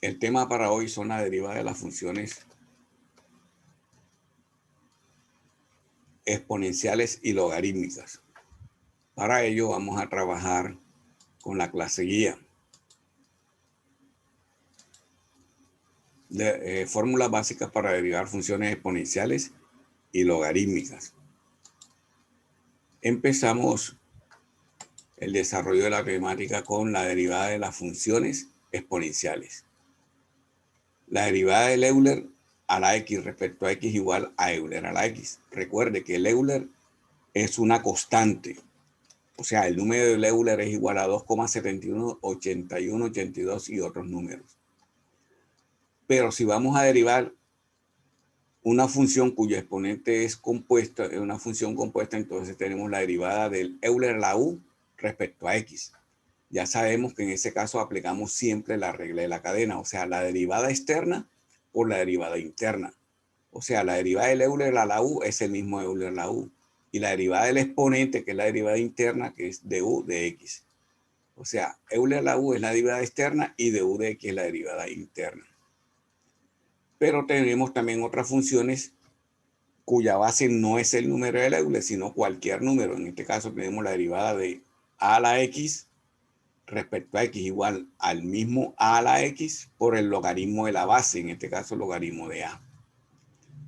El tema para hoy son las derivadas de las funciones exponenciales y logarítmicas. Para ello vamos a trabajar con la clase guía. Fórmulas básicas para derivar funciones exponenciales y logarítmicas. Empezamos el desarrollo de la temática con la derivada de las funciones exponenciales. La derivada del Euler a la x respecto a x igual a Euler a la x. Recuerde que el Euler es una constante. O sea, el número del Euler es igual a 2,71, 81, 82 y otros números. Pero si vamos a derivar una función cuyo exponente es compuesta, es una función compuesta, entonces tenemos la derivada del Euler a la u respecto a x. Ya sabemos que en ese caso aplicamos siempre la regla de la cadena, o sea, la derivada externa por la derivada interna. O sea, la derivada del Euler a la u es el mismo Euler a la u. Y la derivada del exponente, que es la derivada interna, que es du de x. O sea, Euler a la u es la derivada externa y du de x es la derivada interna. Pero tenemos también otras funciones cuya base no es el número del Euler, sino cualquier número. En este caso tenemos la derivada de a a la x respecto a x igual al mismo a la x por el logaritmo de la base, en este caso el logaritmo de a.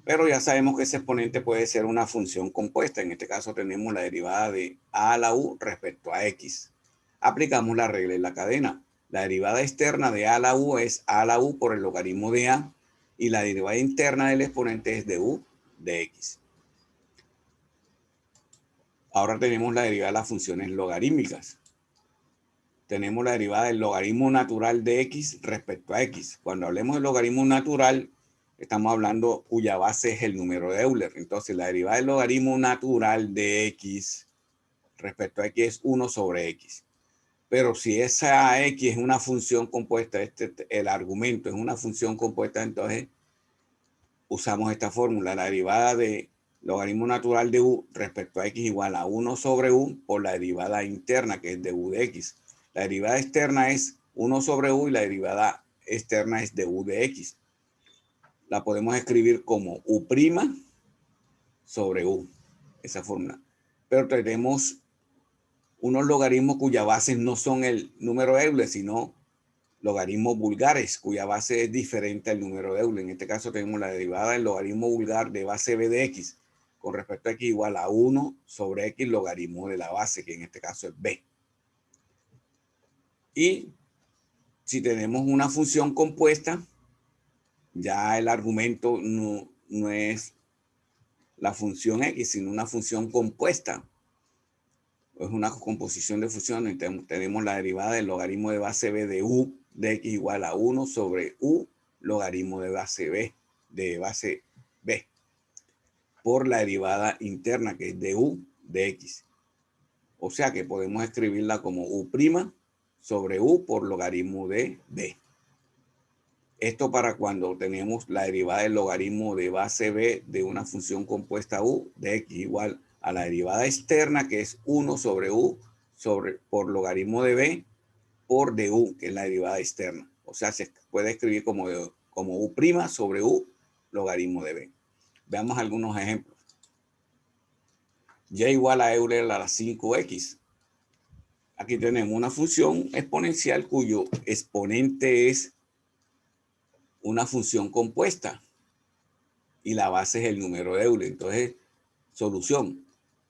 Pero ya sabemos que ese exponente puede ser una función compuesta. En este caso tenemos la derivada de a a la u respecto a x. Aplicamos la regla de la cadena. La derivada externa de a a la u es a a la u por el logaritmo de a y la derivada interna del exponente es de u de x. Ahora tenemos la derivada de las funciones logarítmicas. Tenemos la derivada del logaritmo natural de x respecto a x. Cuando hablemos del logaritmo natural, estamos hablando cuya base es el número de Euler. Entonces, la derivada del logaritmo natural de x respecto a x es 1 sobre x. Pero si esa x es una función compuesta, el argumento es una función compuesta, entonces usamos esta fórmula. La derivada de logaritmo natural de u respecto a x igual a 1 sobre u por la derivada interna, que es de u de x. La derivada externa es 1 sobre u y la derivada externa es de u de x. La podemos escribir como u' sobre u, esa fórmula. Pero tenemos unos logaritmos cuya base no son el número de Euler, sino logaritmos vulgares, cuya base es diferente al número de Euler. En este caso tenemos la derivada del logaritmo vulgar de base b de x con respecto a x igual a 1 sobre x logaritmo de la base, que en este caso es b. Y si tenemos una función compuesta, ya el argumento no es la función x, sino una función compuesta. Es una composición de funciones. Tenemos la derivada del logaritmo de base b de u de x igual a 1 sobre u logaritmo de base b por la derivada interna, que es de u de x. O sea que podemos escribirla como u' sobre u por logaritmo de b. Esto para cuando tenemos la derivada del logaritmo de base b de una función compuesta u de x igual a la derivada externa, que es 1 sobre u por logaritmo de b por du, que es la derivada externa. O sea, se puede escribir como u' sobre u logaritmo de b. Veamos algunos ejemplos. Y igual a Euler a la 5x. Aquí tenemos una función exponencial cuyo exponente es una función compuesta y la base es el número de Euler. Entonces, solución.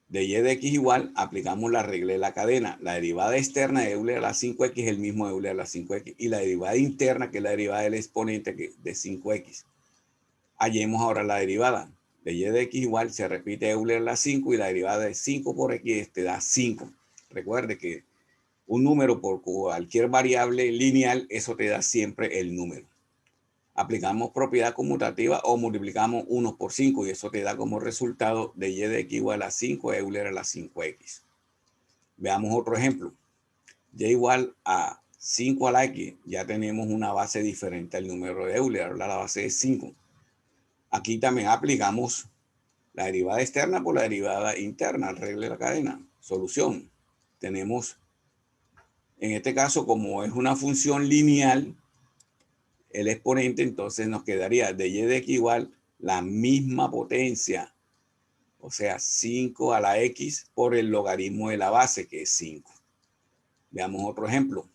De y de x igual, aplicamos la regla de la cadena. La derivada externa de Euler a la 5x es el mismo Euler a la 5x. Y la derivada interna, que es la derivada del exponente de 5x. Hallemos ahora la derivada. De y de x igual, se repite Euler a la 5 y la derivada de 5 por x te da 5. Recuerde que un número por cualquier variable lineal, eso te da siempre el número. Aplicamos propiedad conmutativa o multiplicamos 1 por 5 y eso te da como resultado de y de x igual a 5 Euler a la 5x. Veamos otro ejemplo. Y igual a 5 a la x, ya tenemos una base diferente al número de Euler, ahora la base es 5. Aquí también aplicamos la derivada externa por la derivada interna, regla de la cadena. Solución. Tenemos, en este caso, como es una función lineal, el exponente, entonces nos quedaría de y de x igual la misma potencia, o sea, 5 a la x por el logaritmo de la base, que es 5. Veamos otro ejemplo.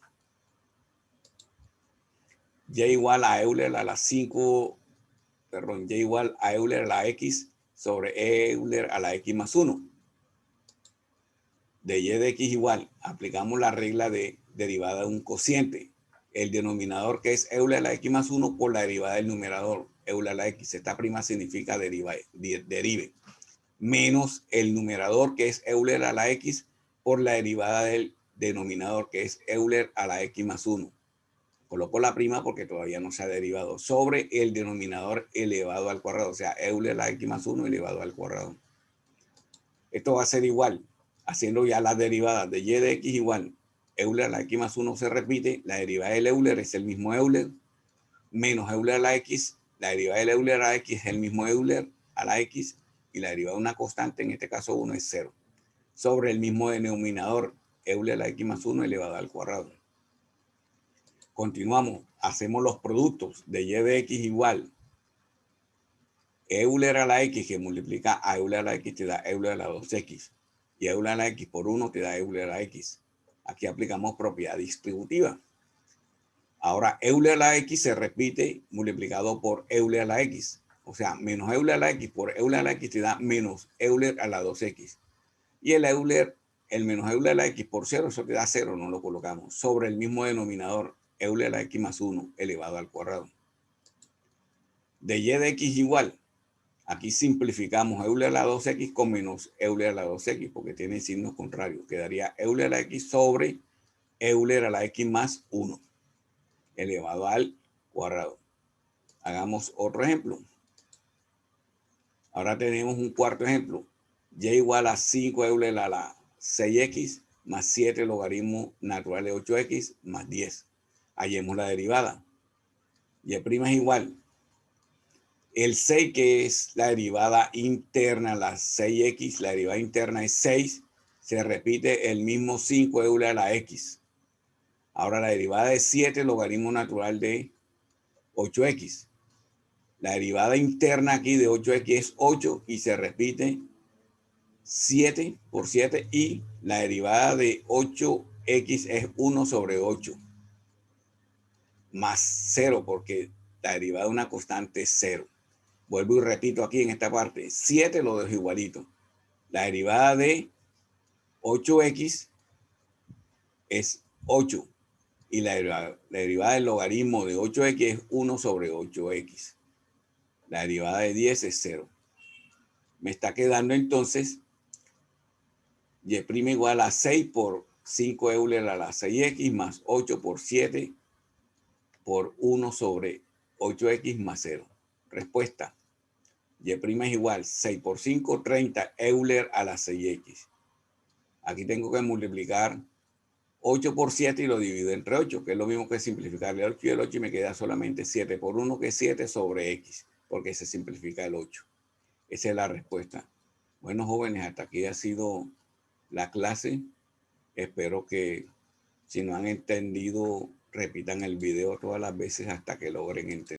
Y igual a Euler a la 5, perdón, y igual a Euler a la x sobre Euler a la x más 1. De y de x igual, aplicamos la regla de derivada de un cociente. El denominador, que es Euler a la x más 1, por la derivada del numerador, Euler a la x. Esta prima significa derive. Menos el numerador, que es Euler a la x, por la derivada del denominador, que es Euler a la x más 1. Coloco la prima porque todavía no se ha derivado, sobre el denominador elevado al cuadrado, o sea, Euler a la x más 1 elevado al cuadrado. Esto va a ser igual, haciendo ya las derivadas de y de x igual, Euler a la x más 1 se repite, la derivada del Euler es el mismo Euler, menos Euler a la x, la derivada del Euler a la x es el mismo Euler a la x, y la derivada de una constante, en este caso 1, es 0, sobre el mismo denominador, Euler a la x más 1 elevado al cuadrado. Continuamos, hacemos los productos de y de x igual Euler a la x, que multiplica a Euler a la x te da Euler a la 2x, y Euler a la x por 1 te da Euler a la x. Aquí aplicamos propiedad distributiva. Ahora Euler a la x se repite multiplicado por Euler a la x, o sea, menos Euler a la x por Euler a la x te da menos Euler a la 2x. Y el menos Euler a la x por 0, eso te da 0, no lo colocamos, sobre el mismo denominador, Euler a la x más 1 elevado al cuadrado. De y de x igual, aquí simplificamos Euler a la 2x con menos Euler a la 2x, porque tiene signos contrarios. Quedaría Euler a la x sobre Euler a la x más 1 elevado al cuadrado. Hagamos otro ejemplo. Ahora tenemos un cuarto ejemplo. Y igual a 5 Euler a la 6x más 7 logaritmo natural de 8x más 10. Hallemos la derivada. Y' es igual. El 6, que es la derivada interna, la 6x, la derivada interna es 6. Se repite el mismo 5 Euler a la x. Ahora la derivada de 7, logaritmo natural de 8x. La derivada interna aquí de 8x es 8 y se repite 7 por 7, y la derivada de 8x es 1 sobre 8 más 0, porque la derivada de una constante es 0. Vuelvo y repito aquí en esta parte, 7 lo dejo igualito. La derivada de 8x es 8 y la derivada del logaritmo de 8x es 1 sobre 8x. La derivada de 10 es 0. Me está quedando entonces y' igual a 6 por 5 Euler a la 6x más 8 por 7 por 1 sobre 8x más 0. Respuesta. Y' es igual 6 por 5, 30 Euler a la 6x. Aquí tengo que multiplicar 8 por 7 y lo divido entre 8, que es lo mismo que simplificarle el 8 y el 8, y me queda solamente 7 por 1, que es 7 sobre x, porque se simplifica el 8. Esa es la respuesta. Bueno, jóvenes, hasta aquí ha sido la clase. Espero que, si no han entendido, repitan el video todas las veces hasta que logren entender.